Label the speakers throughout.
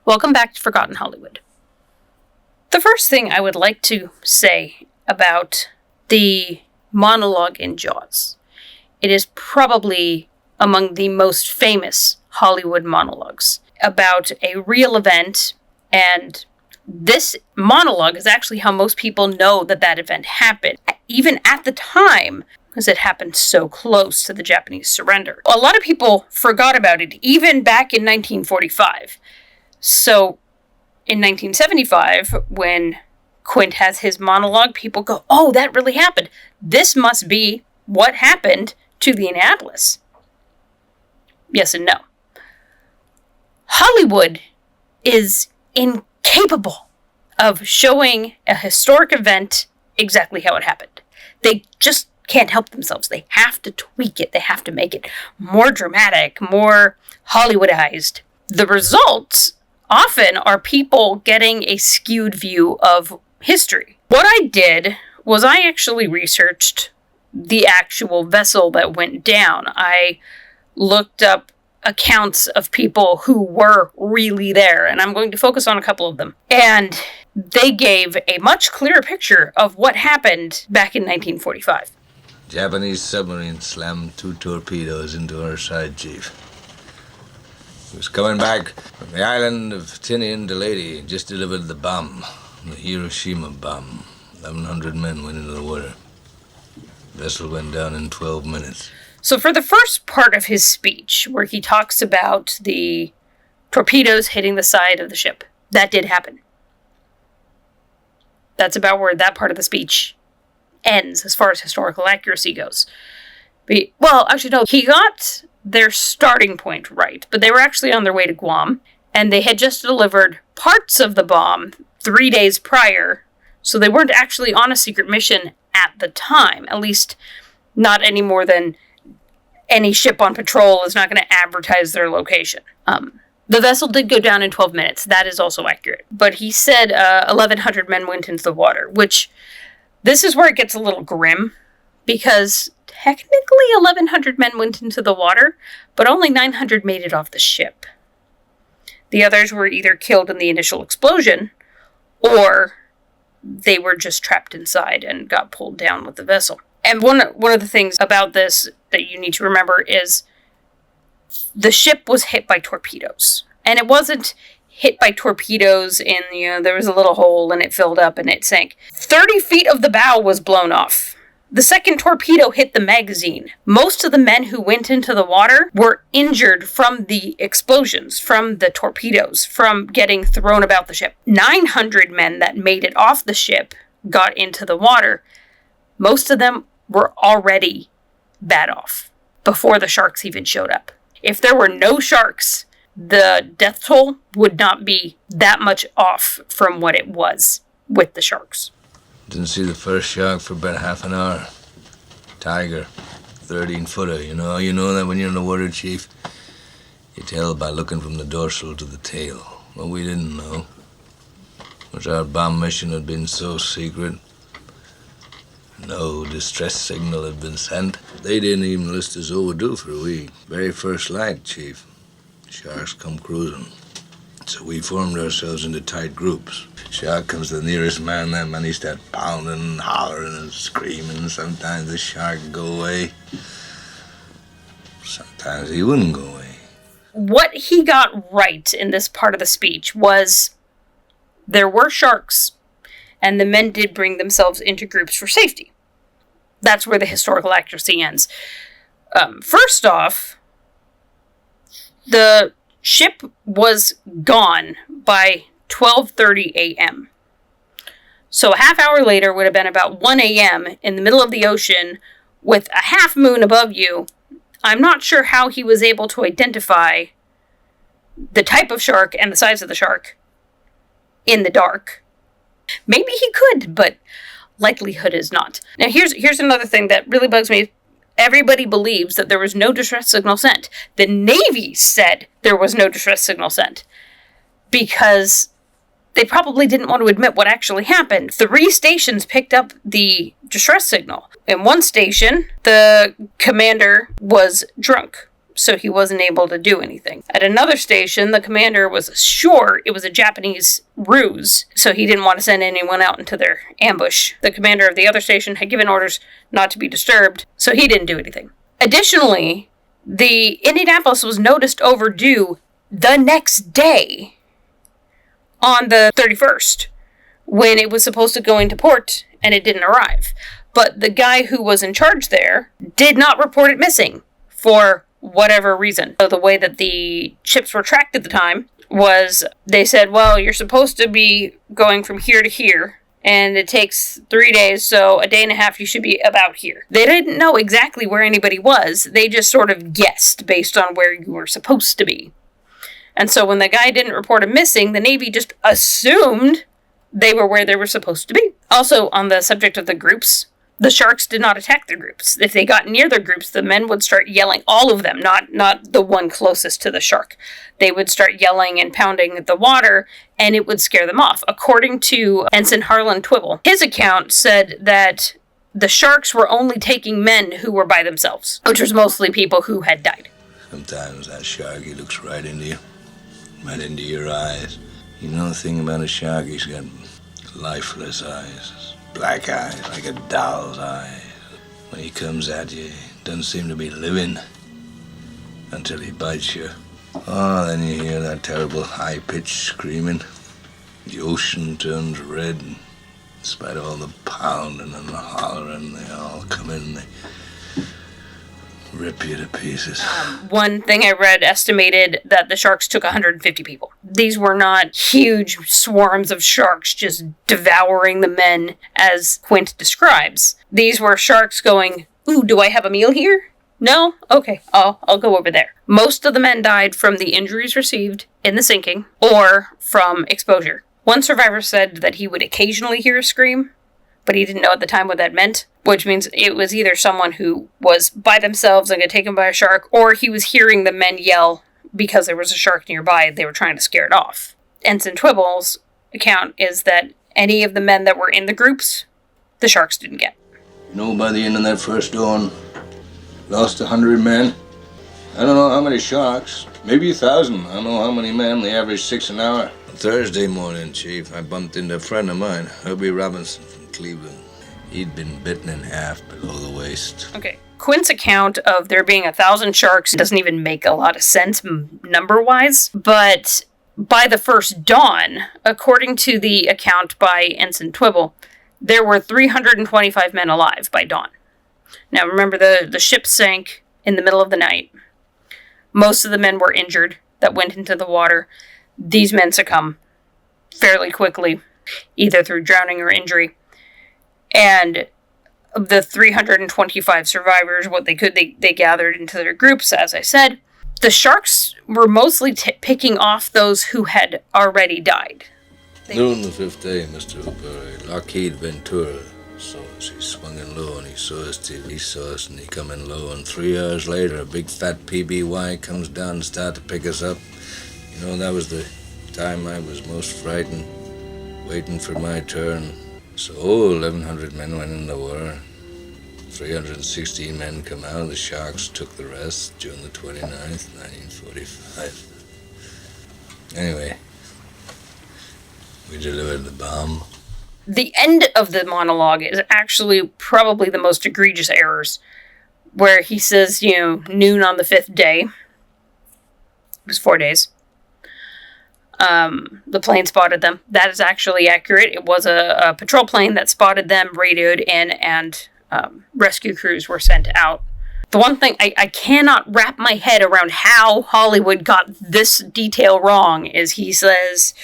Speaker 1: Welcome back to Forgotten Hollywood. The first thing I would like to say about the monologue in Jaws, it is probably among the most famous Hollywood monologues about a real event, and this monologue is actually how most people know that that event happened, even at the time, because it happened so close to the Japanese surrender. A lot of people forgot about it, even back in 1945. So, in 1975, when Quint has his monologue, people go, oh, that really happened. This must be what happened to the Annapolis. Yes and no. Hollywood is incapable of showing a historic event exactly how it happened. They just can't help themselves. They have to tweak it. They have to make it more dramatic, more Hollywoodized. The results often are people getting a skewed view of history. What I did was I actually researched the actual vessel that went down. I looked up accounts of people who were really there, and I'm going to focus on a couple of them. And they gave a much clearer picture of what happened back in 1945.
Speaker 2: Japanese submarine slammed 2 torpedoes into our side, Chief. He was coming back from the island of Tinian to Leyte, just delivered the bomb, the Hiroshima bomb. 1,100 men went into the water. The vessel went down in 12 minutes.
Speaker 1: So for the first part of his speech, where he talks about the torpedoes hitting the side of the ship, that did happen. That's about where that part of the speech ends as far as historical accuracy goes. Well, actually, no, he got their starting point right, but they were actually on their way to Guam, and they had just delivered parts of the bomb 3 days prior, so they weren't actually on a secret mission at the time, at least not any more than any ship on patrol is not going to advertise their location. The vessel did go down in 12 minutes. That is also accurate. But he said 1,100 men went into the water, which this is where it gets a little grim, because technically 1,100 men went into the water, but only 900 made it off the ship. The others were either killed in the initial explosion, or they were just trapped inside and got pulled down with the vessel. And one of the things about this that you need to remember is the ship was hit by torpedoes. And it wasn't hit by torpedoes in, there was a little hole and it filled up and it sank. 30 feet of the bow was blown off. The second torpedo hit the magazine. Most of the men who went into the water were injured from the explosions, from the torpedoes, from getting thrown about the ship. 900 men that made it off the ship got into the water. Most of them were already bad off before the sharks even showed up. If there were no sharks, the death toll would not be that much off from what it was with the sharks.
Speaker 2: Didn't see the first shark for about half an hour. Tiger, 13-footer, you know that when you're in the water, Chief? You tell by looking from the dorsal to the tail. What we didn't know was our bomb mission had been so secret. No distress signal had been sent. They didn't even list us overdue for a week. Very first light, Chief. Sharks come cruising. So we formed ourselves into tight groups. Shark comes to the nearest man, that man he starts pounding and hollering and screaming. Sometimes the shark would go away. Sometimes he wouldn't go away.
Speaker 1: What he got right in this part of the speech was there were sharks, and the men did bring themselves into groups for safety. That's where the historical accuracy ends. First off, the ship was gone by 12:30 a.m. So a half hour later would have been about 1 a.m. in the middle of the ocean with a half moon above you. I'm not sure how he was able to identify the type of shark and the size of the shark in the dark. Maybe he could, but likelihood is not. Now here's another thing that really bugs me. Everybody believes that there was no distress signal sent. The Navy said there was no distress signal sent because they probably didn't want to admit what actually happened. 3 stations picked up the distress signal. In one station, the commander was drunk. so he wasn't able to do anything. At another station, the commander was sure it was a Japanese ruse, so he didn't want to send anyone out into their ambush. The commander of the other station had given orders not to be disturbed, so he didn't do anything. Additionally, the Indianapolis was noticed overdue the next day, on the 31st, when it was supposed to go into port, and it didn't arrive. But the guy who was in charge there did not report it missing, for whatever reason. So the way that the ships were tracked at the time was, they said, well, you're supposed to be going from here to here, and it takes 3 days, so a day and a half you should be about here. They didn't know exactly where anybody was, they just sort of guessed based on where you were supposed to be. And so when the guy didn't report him missing, the Navy just assumed they were where they were supposed to be. Also, on the subject of the groups, the sharks did not attack their groups. If they got near their groups, the men would start yelling, all of them, not the one closest to the shark. They would start yelling and pounding the water, and it would scare them off. According to Ensign Harlan Twibble, his account said that the sharks were only taking men who were by themselves, which was mostly people who had died.
Speaker 2: Sometimes that shark, he looks right into you. Right into your eyes. You know the thing about a shark? He's got lifeless eyes. Black eyes, like a doll's eyes. When he comes at you, he doesn't seem to be living until he bites you. Oh, then you hear that terrible high-pitched screaming. The ocean turns red. In spite of all the pounding and the hollering, they all come in and they rip you to pieces.
Speaker 1: One thing I read estimated that the sharks took 150 people. These were not huge swarms of sharks just devouring the men, as Quint describes. These were sharks going, ooh, do I have a meal here? No? Okay, I'll go over there. Most of the men died from the injuries received in the sinking or from exposure. One survivor said that he would occasionally hear a scream, but he didn't know at the time what that meant, which means it was either someone who was by themselves and got taken by a shark, or he was hearing the men yell because there was a shark nearby and they were trying to scare it off. Ensign Twibble's account is that any of the men that were in the groups, the sharks didn't get.
Speaker 2: You know, by the end of that first dawn, lost 100 men. I don't know how many sharks, maybe 1,000. I don't know how many men, they averaged 6 an hour. Thursday morning, Chief, I bumped into a friend of mine, Herbie Robinson from Cleveland. He'd been bitten in half below the waist.
Speaker 1: Okay. Quint's account of there being 1,000 sharks doesn't even make a lot of sense number-wise, but by the first dawn, according to the account by Ensign Twibble, there were 325 men alive by dawn. Now remember, the ship sank in the middle of the night. Most of the men were injured that went into the water. These men succumb fairly quickly, either through drowning or injury. And of the 325 survivors, what they could, they gathered into their groups, as I said. The sharks were mostly picking off those who had already died.
Speaker 2: Noon the 5th day, Mr. Hooper, Lockheed Ventura saw us. He swung in low and he saw us till he saw us and he come in low. And 3 hours later, a big fat PBY comes down and started to pick us up. You know, that was the time I was most frightened, waiting for my turn. So 1,100 men went in the war. 316 men come out. The sharks took the rest June the 29th, 1945. Anyway, we delivered the bomb.
Speaker 1: The end of the monologue is actually probably the most egregious errors, where he says, noon on the 5th day. It was 4 days. The plane spotted them. That is actually accurate. It was a patrol plane that spotted them, radioed in, and rescue crews were sent out. The one thing I cannot wrap my head around how Hollywood got this detail wrong is he says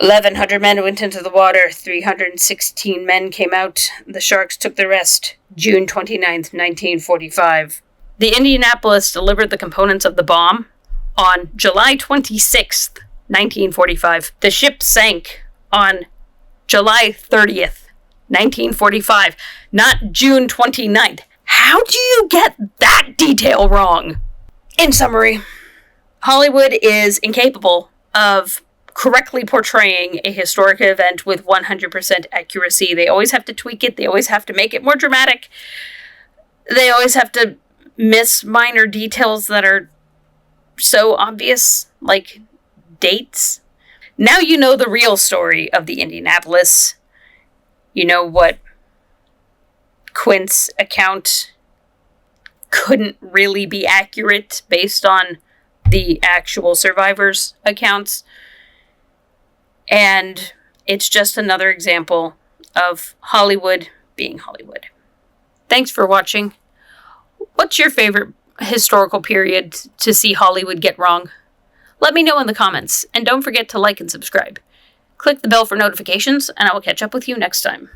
Speaker 1: 1,100 men went into the water, 316 men came out, the sharks took the rest, June 29th, 1945. The Indianapolis delivered the components of the bomb on July 26th, 1945. The ship sank on July 30th, 1945, not June 29th. How do you get that detail wrong? In summary, Hollywood is incapable of correctly portraying a historic event with 100% accuracy. They always have to tweak it. They always have to make it more dramatic. They always have to miss minor details that are so obvious, like dates. Now you know the real story of the Indianapolis. You know what Quint's account couldn't really be accurate based on the actual survivors' accounts. And it's just another example of Hollywood being Hollywood. Thanks for watching. What's your favorite historical period to see Hollywood get wrong? Let me know in the comments, and don't forget to like and subscribe. Click the bell for notifications, and I will catch up with you next time.